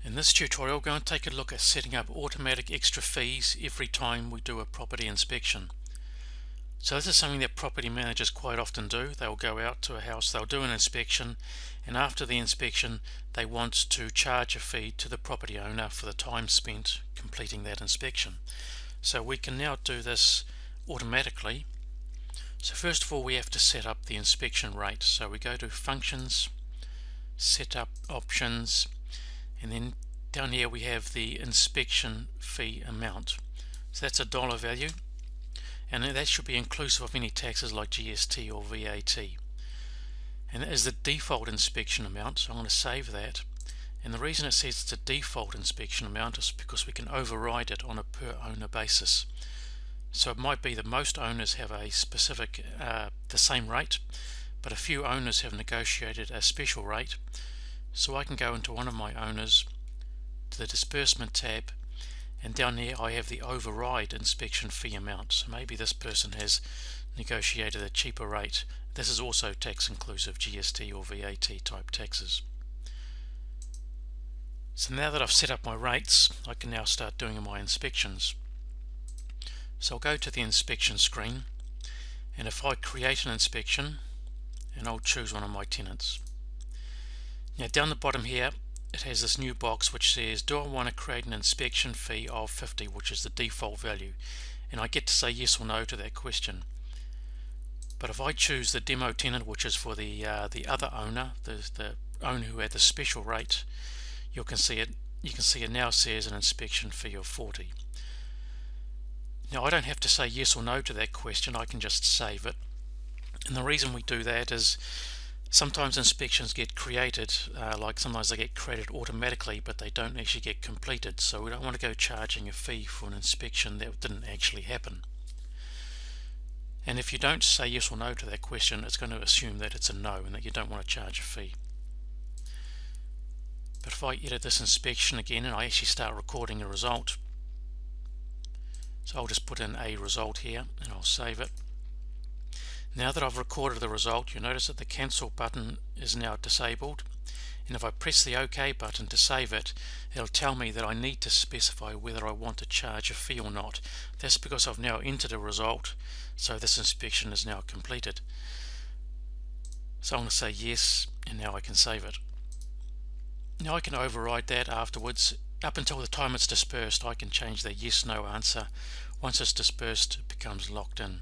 In this tutorial, we're going to take a look at setting up automatic extra fees every time we do a property inspection. So this is something that property managers quite often do. They'll go out to a house, they'll do an inspection, and after the inspection they want to charge a fee to the property owner for the time spent completing that inspection. So we can now do this automatically. So first of all, we have to set up the inspection rate. So we go to Functions, Set Up Options, and then down here we have the inspection fee amount. So that's a dollar value, and that should be inclusive of any taxes like GST or VAT. And that is the default inspection amount, so I'm going to save that. And the reason it says it's a default inspection amount is because we can override it on a per owner basis. So it might be that most owners have a specific, the same rate, but a few owners have negotiated a special rate. So I can go into one of my owners, to the disbursement tab, and down there I have the override inspection fee amount. So maybe this person has negotiated a cheaper rate. This is also tax inclusive, GST or VAT type taxes. So now that I've set up my rates, I can now start doing my inspections. So I'll go to the inspection screen, and if I create an inspection, and I'll choose one of my tenants. Now down the bottom here it has this new box which says, do I want to create an inspection fee of 50, which is the default value, and I get to say yes or no to that question. But if I choose the demo tenant, which is for the other owner, the owner who had the special rate, you can see it now says an inspection fee of 40. Now I don't have to say yes or no to that question, I can just save it. And the reason we do that is sometimes inspections get created, like sometimes they get created automatically, but they don't actually get completed. So we don't want to go charging a fee for an inspection that didn't actually happen. And if you don't say yes or no to that question, it's going to assume that it's a no and that you don't want to charge a fee. But if I edit this inspection again and I actually start recording a result, so I'll just put in a result here and I'll save it. Now that I've recorded the result, you notice that the cancel button is now disabled, and if I press the OK button to save it, it'll tell me that I need to specify whether I want to charge a fee or not. That's because I've now entered a result, so this inspection is now completed. So I'm going to say yes, and now I can save it. Now I can override that afterwards. Up until the time it's dispersed, I can change the yes/no answer. Once it's dispersed, it becomes locked in.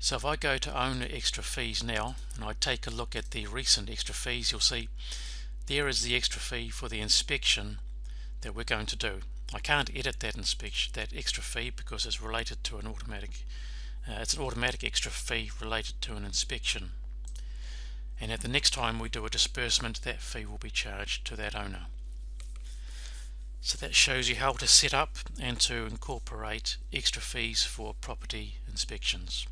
So if I go to owner extra fees now, and I take a look at the recent extra fees, you'll see there is the extra fee for the inspection that we're going to do. I can't edit that extra fee because it's related to an automatic. It's an automatic extra fee related to an inspection. And at the next time we do a disbursement, that fee will be charged to that owner. So that shows you how to set up and to incorporate extra fees for property inspections.